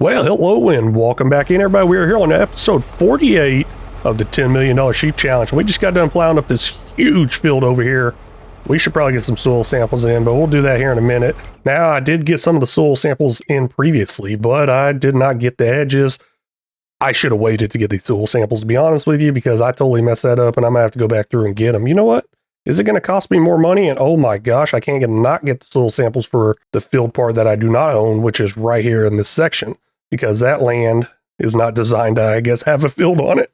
Well, hello and welcome back in, everybody. We are here on episode 48 of the $10 million Sheep Challenge. We just got done plowing up this huge field over here. We should probably get some soil samples in, but we'll do that here in a minute. Now, I did get some of the soil samples in previously, but I did not get the edges. I should have waited to get these soil samples, to be honest with you, because I totally messed that up and I'm going to have to go back through and get them. You know what? Is it going to cost me more money? And oh my gosh, I can't not get the soil samples for the field part that I do not own, which is right here in this section, because that land is not designed to, I guess, have a field on it.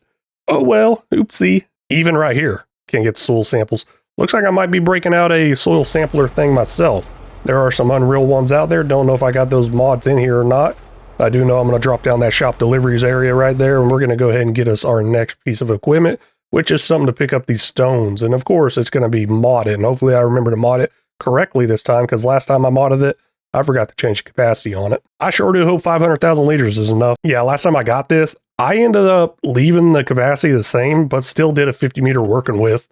Oh well, oopsie. Even right here, can't get soil samples. Looks like I might be breaking out a soil sampler thing myself. There are some Unreal ones out there. Don't know if I got those mods in here or not. I do know I'm going to drop down that shop deliveries area right there, and we're going to go ahead and get us our next piece of equipment, which is something to pick up these stones. And of course, it's going to be modded, and hopefully I remember to mod it correctly this time, because last time I modded it, I forgot to change the capacity on it. I sure do hope 500,000 liters is enough. Yeah, last time I got this, I ended up leaving the capacity the same, but still did a 50 meter working with.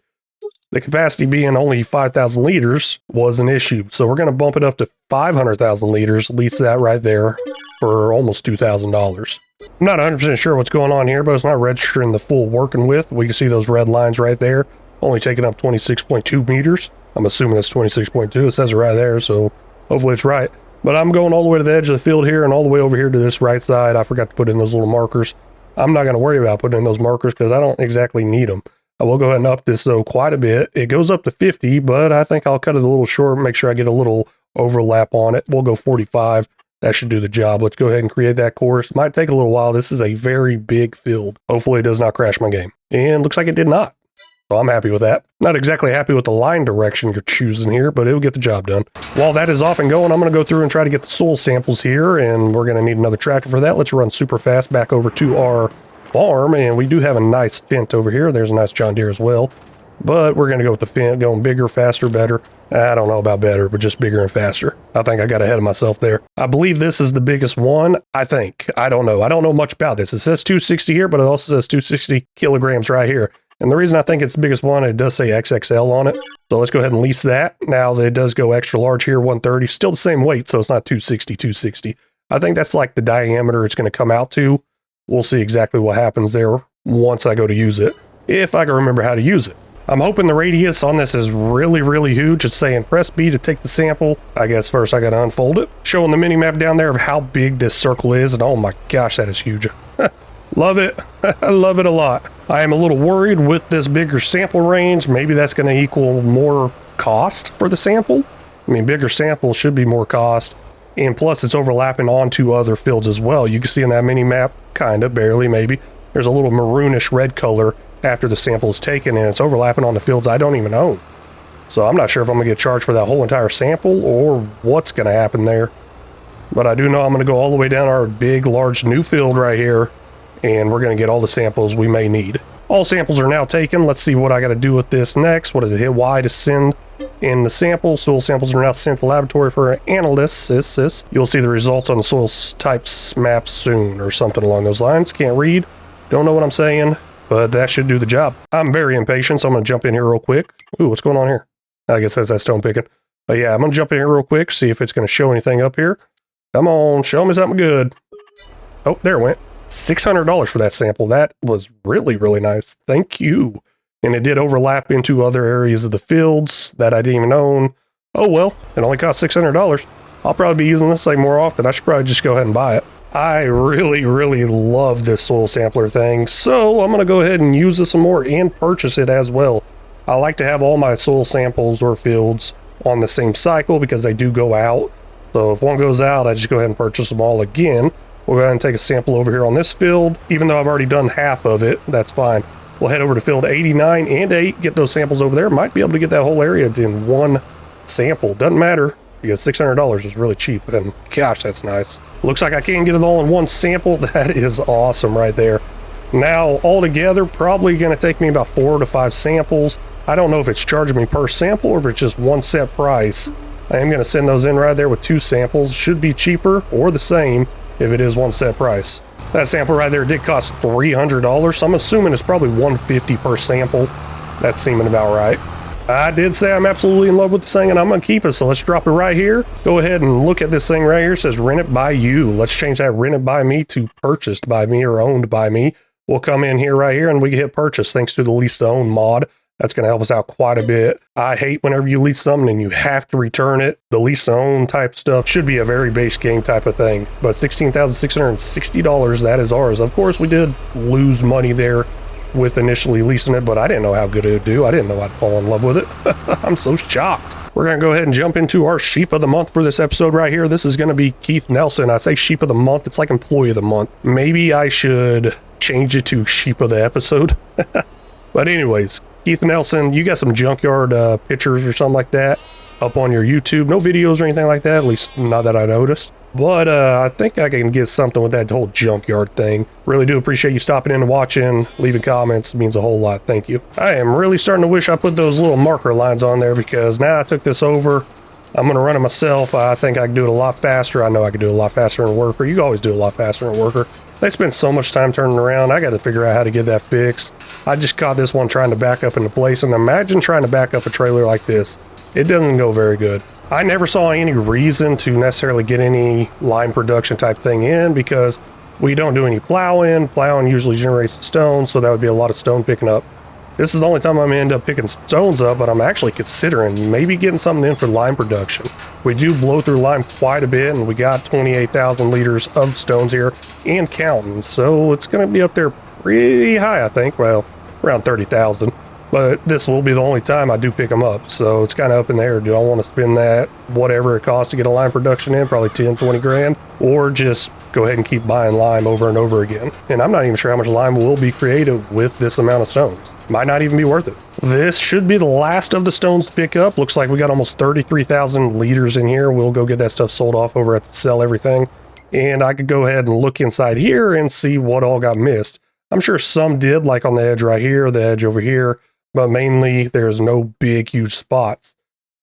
The capacity being only 5,000 liters was an issue. So we're going to bump it up to 500,000 liters, lease that right there for almost $2,000. I'm not 100% sure what's going on here, but it's not registering the full working with. We can see those red lines right there, only taking up 26.2 meters. I'm assuming that's 26.2. It says it right there, so hopefully it's right. But I'm going all the way to the edge of the field here and all the way over here to this right side. I forgot to put in those little markers. I'm not going to worry about putting in those markers because I don't exactly need them. I will go ahead and up this though quite a bit. It goes up to 50, but I think I'll cut it a little short, make sure I get a little overlap on it. We'll go 45. That should do the job. Let's go ahead and create that course. Might take a little while. This is a very big field. Hopefully it does not crash my game. And looks like it did not. So I'm happy with that. Not exactly happy with the line direction you're choosing here, but it'll get the job done. While that is off and going, I'm going to go through and try to get the soil samples here, and we're going to need another tractor for that. Let's run super fast back over to our farm, and we do have a nice Fendt over here. There's a nice John Deere as well, but we're going to go with the Fendt, going bigger, faster, better. I don't know about better, but just bigger and faster. I think I got ahead of myself there. I believe this is the biggest one, I think. I don't know. I don't know much about this. It says 260 here, but it also says 260 kilograms right here. And the reason I think it's the biggest one, it does say XXL on it. So let's go ahead and lease that. Now it does go extra large here, 130. Still the same weight, so it's not 260. I think that's like the diameter it's going to come out to. We'll see exactly what happens there once I go to use it, if I can remember how to use it. I'm hoping the radius on this is really, really huge. It's saying press B to take the sample. I guess first I got to unfold it. Showing the mini map down there of how big this circle is. And oh my gosh, that is huge. Love it. I love it a lot. I am a little worried with this bigger sample range. Maybe that's going to equal more cost for the sample. I mean, bigger sample should be more cost. And plus it's overlapping onto other fields as well. You can see in that mini map, kind of, barely maybe, there's a little maroonish red color after the sample is taken, and it's overlapping on the fields I don't even own. So I'm not sure if I'm going to get charged for that whole entire sample or what's going to happen there. But I do know I'm going to go all the way down our big, large new field right here, and we're going to get all the samples we may need. All samples are now taken. Let's see what I got to do with this next. What is it? Hit Y to send in the sample. Soil samples are now sent to the laboratory for analysis. You'll see the results on the soil types map soon, or something along those lines. Can't read. Don't know what I'm saying, but that should do the job. I'm very impatient, so I'm going to jump in here real quick. Ooh, what's going on here? I guess that's that stone picking. But yeah, I'm going to jump in here real quick, see if it's going to show anything up here. Come on, show me something good. Oh, there it went. $600 for that sample. That was really, really nice. Thank you. And it did overlap into other areas of the fields that I didn't even own. Oh well, it only cost $600. I'll probably be using this thing more often. I should probably just go ahead and buy it. I really, really love this soil sampler thing, so I'm going to go ahead and use this some more and purchase it as well. I like to have all my soil samples or fields on the same cycle because they do go out. So if one goes out, I just go ahead and purchase them all again. We'll go ahead and take a sample over here on this field. Even though I've already done half of it, that's fine. We'll head over to field 89 and 8, get those samples over there. Might be able to get that whole area in one sample. Doesn't matter, because $600 is really cheap, and gosh, that's nice. Looks like I can get it all in one sample. That is awesome right there. Now, altogether, probably going to take me about 4 to 5 samples. I don't know if it's charging me per sample or if it's just one set price. I am going to send those in right there with 2 samples. Should be cheaper or the same if it is one set price. That sample right there did cost $300, so I'm assuming it's probably $150 per sample. That's seeming about right. I did say I'm absolutely in love with this thing and I'm gonna keep it, so let's drop it right here. Go ahead and look at this thing right here. It says rent it by you. Let's change that rented by me to purchased by me or owned by me. We'll come in here right here and we can hit purchase thanks to the lease to own mod. That's going to help us out quite a bit. I hate whenever you lease something and you have to return it. The lease to own type stuff should be a very base game type of thing. But $16,660, that is ours. Of course, we did lose money there with initially leasing it, but I didn't know how good it would do. I didn't know I'd fall in love with it. I'm so shocked. We're going to go ahead and jump into our sheep of the month for this episode right here. This is going to be Keith Nelson. I say sheep of the month. It's like employee of the month. Maybe I should change it to sheep of the episode. But anyways, Keith Nelson, you got some junkyard pictures or something like that up on your YouTube. No videos or anything like that, at least not that I noticed. But I think I can get something with that whole junkyard thing. Really do appreciate you stopping in and watching, leaving comments. It means a whole lot. Thank you. I am really starting to wish I put those little marker lines on there because now I took this over. I'm going to run it myself. I think I can do it a lot faster. I know I can do it a lot faster in Worker. You can always do it a lot faster in Worker. They spend so much time turning around. I got to figure out how to get that fixed. I just caught this one trying to back up into place, and imagine trying to back up a trailer like this. It doesn't go very good. I never saw any reason to necessarily get any line production type thing in because we don't do any plowing. Plowing usually generates stone, so that would be a lot of stone picking up. This is the only time I'm going to end up picking stones up, but I'm actually considering maybe getting something in for lime production. We do blow through lime quite a bit, and we got 28,000 liters of stones here and counting, so it's going to be up there pretty high, I think. Well, around 30,000. But this will be the only time I do pick them up, so it's kind of up in the air. Do I want to spend that, whatever it costs to get a lime production in, probably 10, 20 grand, or just go ahead and keep buying lime over and over again? And I'm not even sure how much lime will be created with this amount of stones. Might not even be worth it. This should be the last of the stones to pick up. Looks like we got almost 33,000 liters in here. We'll go get that stuff sold off over at the Sell Everything. And I could go ahead and look inside here and see what all got missed. I'm sure some did, like on the edge right here, the edge over here. But mainly there's no big, huge spots.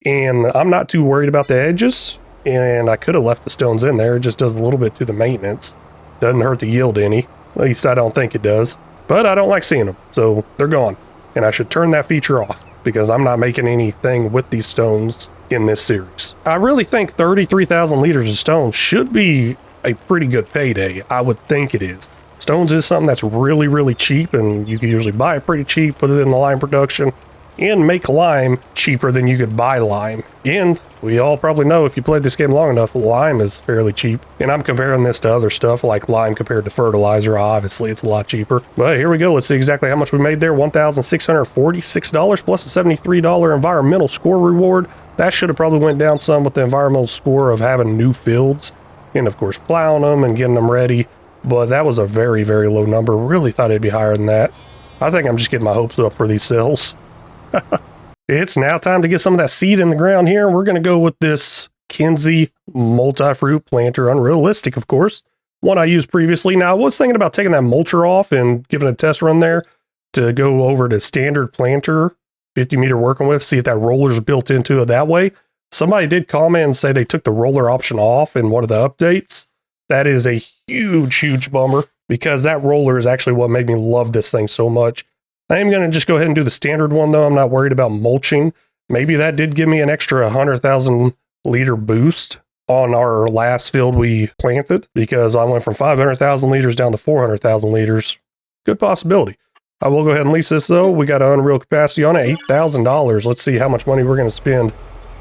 And I'm not too worried about the edges, and I could have left the stones in there. It just does a little bit to the maintenance. Doesn't hurt the yield any. At least I don't think it does. But I don't like seeing them, so they're gone. And I should turn that feature off, because I'm not making anything with these stones in this series. I really think 33,000 liters of stone should be a pretty good payday. I would think it is. Stones is something that's really, really cheap, and you can usually buy it pretty cheap, put it in the lime production, and make lime cheaper than you could buy lime. And we all probably know, if you played this game long enough, lime is fairly cheap. And I'm comparing this to other stuff like lime compared to fertilizer. Obviously, it's a lot cheaper. But here we go. Let's see exactly how much we made there. $1,646 plus a $73 environmental score reward. That should have probably went down some with the environmental score of having new fields and, of course, plowing them and getting them ready. But that was a very, very low number. Really thought it'd be higher than that. I think I'm just getting my hopes up for these sales. It's now time to get some of that seed in the ground here. We're going to go with this Kinze multi-fruit planter. Unrealistic, of course. One I used previously. Now, I was thinking about taking that mulcher off and giving a test run there to go over to standard planter, 50 meter working with, see if that roller's built into it that way. Somebody did comment and say they took the roller option off in one of the updates. That is a huge, huge bummer because that roller is actually what made me love this thing so much. I am going to just go ahead and do the standard one, though. I'm not worried about mulching. Maybe that did give me an extra 100,000 liter boost on our last field we planted because I went from 500,000 liters down to 400,000 liters. Good possibility. I will go ahead and lease this, though. We got an unreal capacity on it, $8,000. Let's see how much money we're going to spend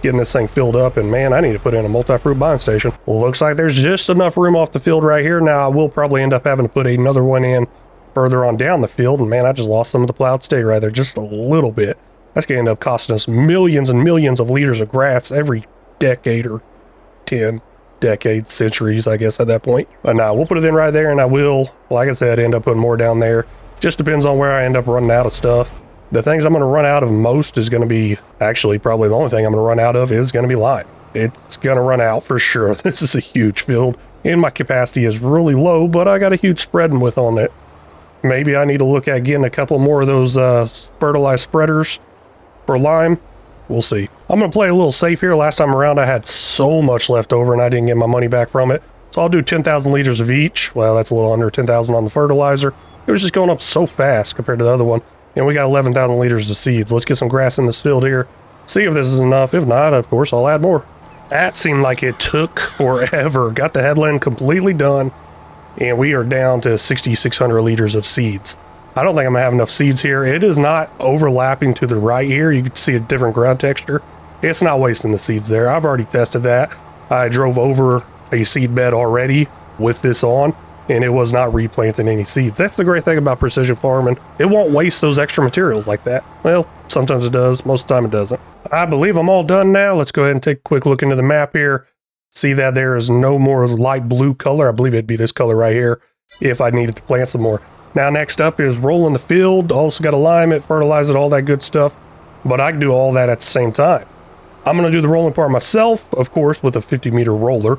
getting this thing filled up, and man, I need to put in a multi-fruit buying station. Well, looks like there's just enough room off the field right here. Now, I will probably end up having to put another one in further on down the field, and man, I just lost some of the plowed state right there, just a little bit. That's going to end up costing us millions and millions of liters of grass every decade, or 10 decades, centuries, I guess, at that point. But now, we'll put it in right there, and I will, like I said, end up putting more down there. Just depends on where I end up running out of stuff. The things I'm going to run out of most is going to be, actually, probably the only thing I'm going to run out of is going to be lime. It's going to run out for sure. This is a huge field, and my capacity is really low, but I got a huge spreading width on it. Maybe I need to look at getting a couple more of those fertilized spreaders for lime. We'll see. I'm going to play a little safe here. Last time around, I had so much left over, and I didn't get my money back from it. So I'll do 10,000 liters of each. Well, that's a little under 10,000 on the fertilizer. It was just going up so fast compared to the other one. And we got 11,000 liters of seeds. Let's get some grass in this field here. See if this is enough. If not, of course, I'll add more. That seemed like it took forever. Got the headland completely done. And we are down to 6,600 liters of seeds. I don't think I'm gonna have enough seeds here. It is not overlapping to the right here. You can see a different ground texture. It's not wasting the seeds there. I've already tested that. I drove over a seed bed already with this on, and it was not replanting any seeds. That's the great thing about precision farming. It won't waste those extra materials like that. Well, sometimes it does. Most of the time it doesn't. I believe I'm all done now. Let's go ahead and take a quick look into the map here. See that there is no more light blue color. I believe it'd be this color right here if I needed to plant some more. Now next up is rolling the field. Also got to lime it, fertilize it, all that good stuff. But I can do all that at the same time. I'm going to do the rolling part myself, of course, with a 50-meter roller.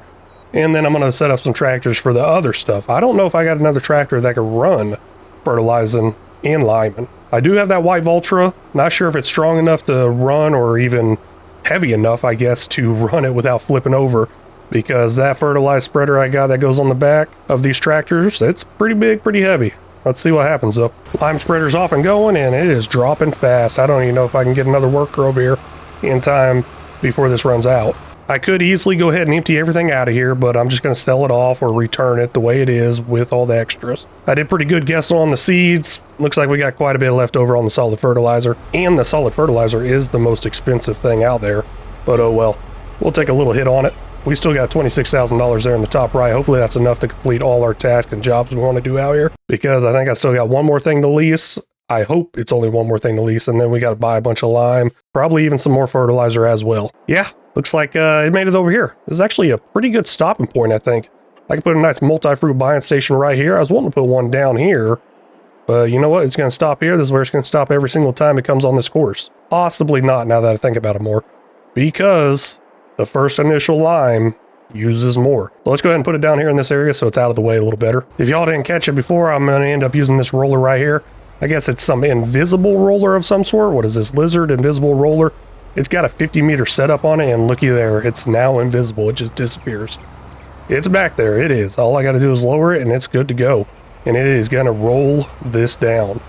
And then I'm going to set up some tractors for the other stuff. I don't know if I got another tractor that can run fertilizing and liming. I do have that white Valtra. Not sure if it's strong enough to run or even heavy enough, I guess, to run it without flipping over. Because that fertilized spreader I got that goes on the back of these tractors, it's pretty big, pretty heavy. Let's see what happens though. Lime spreader's off and going, and it is dropping fast. I don't even know if I can get another worker over here in time before this runs out. I could easily go ahead and empty everything out of here, but I'm just going to sell it off or return it the way it is with all the extras. I did pretty good guess on the seeds. Looks like we got quite a bit left over on the solid fertilizer, and the solid fertilizer is the most expensive thing out there, but oh well. We'll take a little hit on it. We still got $26,000 there in the top right. Hopefully that's enough to complete all our tasks and jobs we want to do out here, because I think I still got one more thing to lease. I hope it's only one more thing to lease, and then we got to buy a bunch of lime, probably even some more fertilizer as well. Yeah, looks like it made it over here. This is actually a pretty good stopping point, I think. I can put a nice multi-fruit buying station right here. I was wanting to put one down here, but you know what? It's going to stop here. This is where it's going to stop every single time it comes on this course. Possibly not, now that I think about it more, because the first initial lime uses more. So let's go ahead and put it down here in this area so it's out of the way a little better. If y'all didn't catch it before, I'm going to end up using this roller right here. I guess it's some invisible roller of some sort. What is this? Lizard invisible roller. It's got a 50-meter setup on it, and looky there, it's now invisible. It just disappears. It's back there. It is. All I got to do is lower it, and it's good to go. And it is going to roll this down.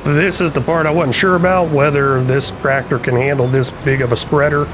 This is the part I wasn't sure about, whether this tractor can handle this big of a spreader.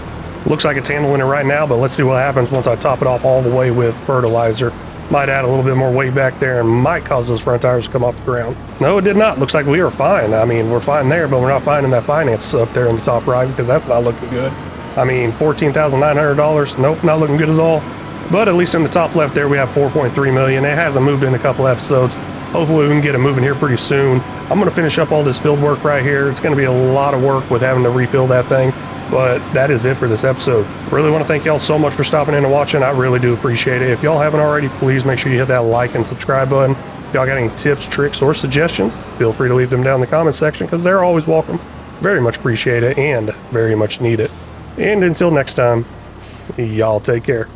Looks like it's handling it right now, but let's see what happens once I top it off all the way with fertilizer. Might add a little bit more weight back there and might cause those front tires to come off the ground. No, it did not. Looks like we are fine. I mean, we're fine there, but we're not finding that finance up there in the top right, because that's not looking good. I mean, $14,900. Nope, not looking good at all. But at least in the top left there, we have 4.3 million. It hasn't moved in a couple episodes. Hopefully we can get it moving here pretty soon. I'm going to finish up all this field work right here. It's going to be a lot of work with having to refill that thing. But that is it for this episode. Really want to thank y'all so much for stopping in and watching. I really do appreciate it. If y'all haven't already, please make sure you hit that like and subscribe button. If y'all got any tips, tricks, or suggestions, feel free to leave them down in the comment section, because they're always welcome. Very much appreciate it and very much need it. And until next time, y'all take care.